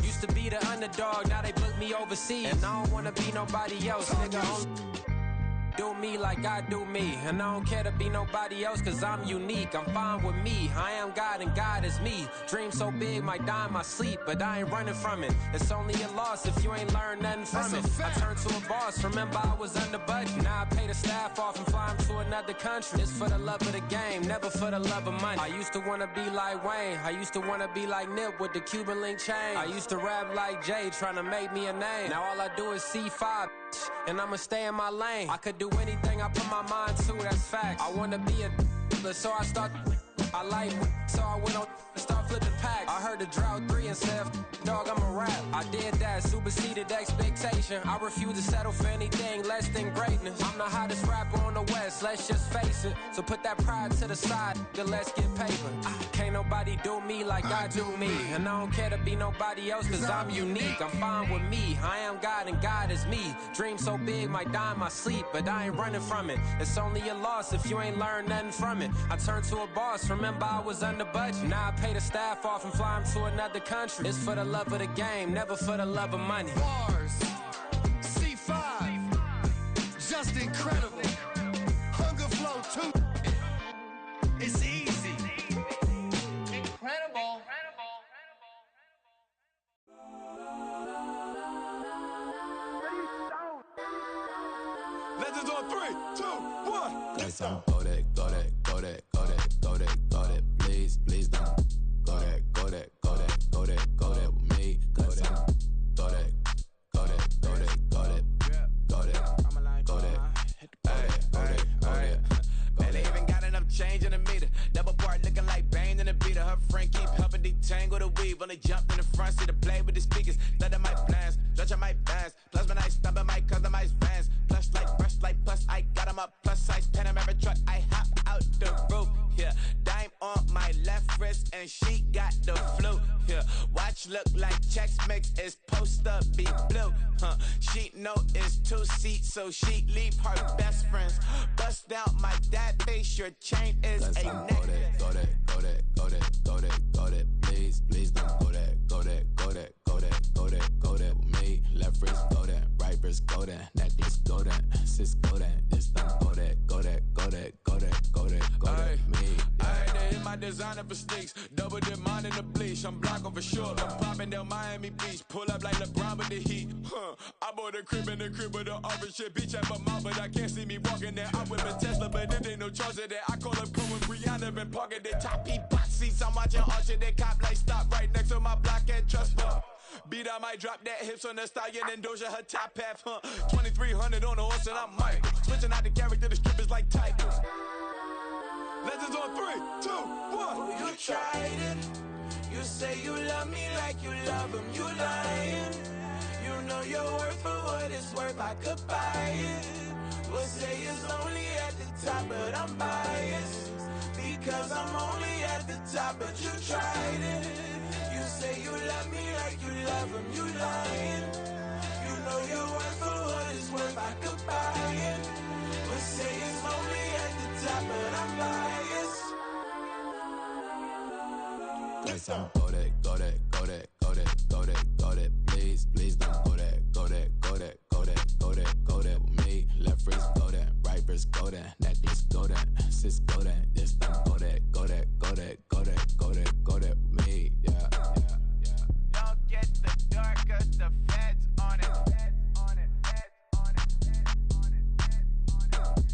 Used to be the underdog, now they book me overseas. And I don't wanna be nobody else, nigga. Do me like I do me. And I don't care to be nobody else cause I'm unique. I'm fine with me. I am God and God is me. Dream so big might die in my sleep, but I ain't running from it. It's only a loss if you ain't learned nothing from it. I turned to a boss. Remember I was under budget. Now I pay the staff off and fly them to another country. It's for the love of the game, never for the love of money. I used to wanna be like Wayne. I used to wanna be like Nip with the Cuban link chain. I used to rap like Jay, trying to make me a name. Now all I do is C5. And I'ma stay in my lane. I could do anything I put my mind to, that's facts. I wanna be a so I start. I like so I went on and start flipping packs. I heard the drought 3 and said, dog, I'm a rap. I did that, superseded expectation. I refuse to settle for anything less than greatness. I'm the hottest rapper on the West, let's just face it. So put that pride to the side, then let's get paper. Can't nobody do me like I do me. And I don't care to be nobody else cause I'm unique. I'm fine with me. I am God and God is me. Dream so big might die in my sleep, but I ain't running from it. It's only a loss if you ain't learned nothing from it. I turned to a boss. Remember I was under budget. Now I pay the staff off and fly them to another country. It's for the love of the game, never for the love of money. Bars. C5. Just incredible. Hunger flow too. It's easy. Incredible. Legends on 3, 2, 1. Let's go. Go that, go that, go that, go that, go that, go that. Please, please don't. Go that, go that, go that, go that, go that with me. Go that, go that, go that, go that, go that, go that, go that. Man, they even got enough change in the meter. Double part looking like Bane in the beater. Her friend keep helping detangle the weave. When they jump in the front seat to play with the speakers. Let them might blast, judge I might pass. Plus when I stop at my customized fans. Plush like brush like plus I got them up. Plus size Panamera truck. I hop out the roof. Yeah, dime on my left wrist and she got the flu. Yeah, watch look like Chex Mix is post up be blue. She know it's 2 seats so she leave her best friends. Bust down my dad face. Your chain is a necklace. Go that, go that, go that, go that, go that. Please, please don't go that, go that, go that, go that, go that, go that with me. Left wrist go that, right wrist go that, necklace go that, sis go that, this don't go that, go that, go that, go that, go that, go that with me. I had to hit my designer for sneaks. Double dip mine in the bleach. I'm blocking for sure. I'm popping down Miami Beach. Pull up like LeBron with the heat. I bought a crib in the crib with the orange shit. Beach at my mouth, but I can't see me walking there. I whip a Tesla, but it ain't no charge of that. I call up Cohen, Brianna, been parking the top heat box seats. I'm watching Archer, they cop like stop right next to my block at Trust Bar. Beat, I might drop that hips on the stallion and Doja her top half, 2300 on the horse and I'm Mike. Switching out the character, the strippers like tigers. Legends on 3, 2, 1. You tried it. You say you love me like you love him. You lying. You know your worth for what it's worth. I could buy it. We'll say it's only at the top, but I'm biased because I'm only at the top. But you tried it. You say you love me like you love him. You lying. You know your worth for what it's worth. I could buy it. We'll say it's only at the top, but I'm biased. Let's go that, go that, go that, go that, go that, go that. Please, please don't go that, go that, go that, go that, go that, go that with me. Left wrist go that, right wrist go that, necklace go that, sis go that, this don't go that, go that, go that, go that, go that, go that with me. Yeah, yeah, yeah. Don't get the dark, cause the feds on it. Feds on it, feds on it, feds on it, feds on it.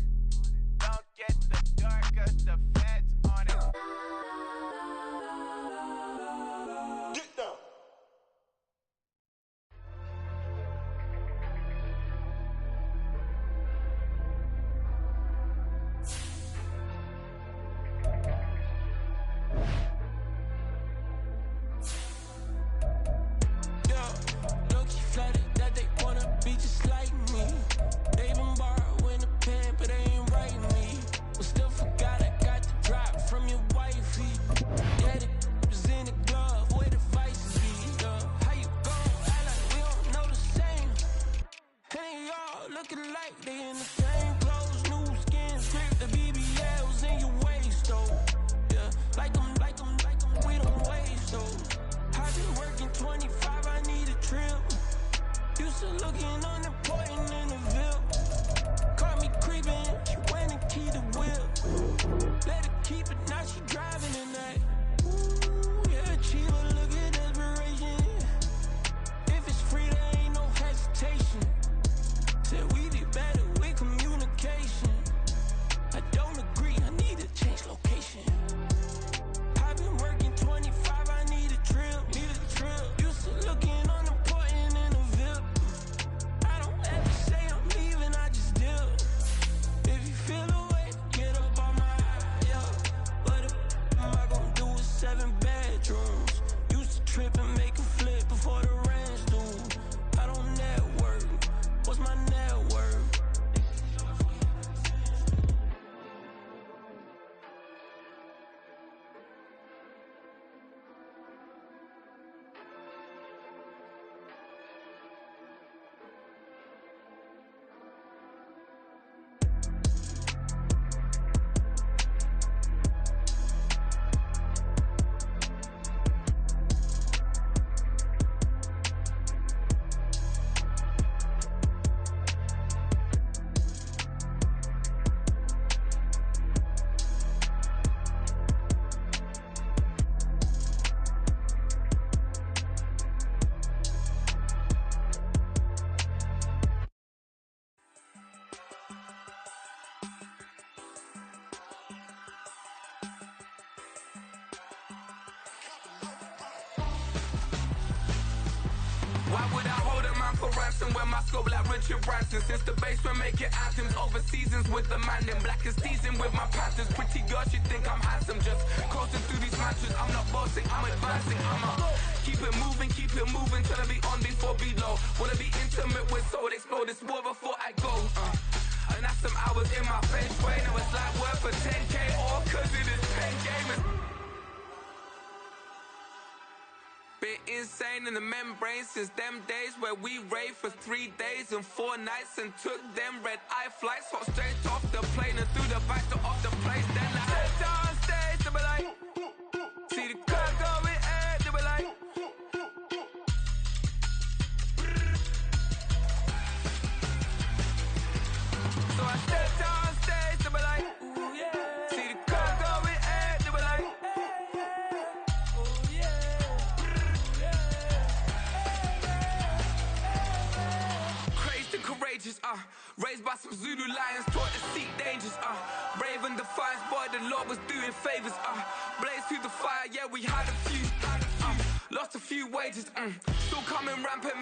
Why would I hold a man for ransom when my scope like Richard Branson? Since the basement make it anthems over seasons with the man in black is teasing with my Panthers. Pretty girl, she think I'm handsome, just coasting through these matches. I'm not bossing, I'm advancing. I'ma keep it moving till I be on before below. Wanna be intimate with soul, explode this war before I go. And that's some hours in my face. Wait, now it's like worth for 10K, all cause it is pen gamers. Been insane in the membrane since them days where we raved for 3 days and 4 nights and took them red-eye flights, hot straight off the plane and through the back door of the place. Then I head down stage, they be like, see the car going ahead, they be like, so I step down stage, they be like, ooh yeah, see the car going ahead, they be like, ooh yeah. Courageous, raised by some Zulu lions, taught to seek dangers, brave and defiant, boy, the Lord was doing favors, blaze through the fire, yeah, we had a few, lost a few wages, still coming rampant.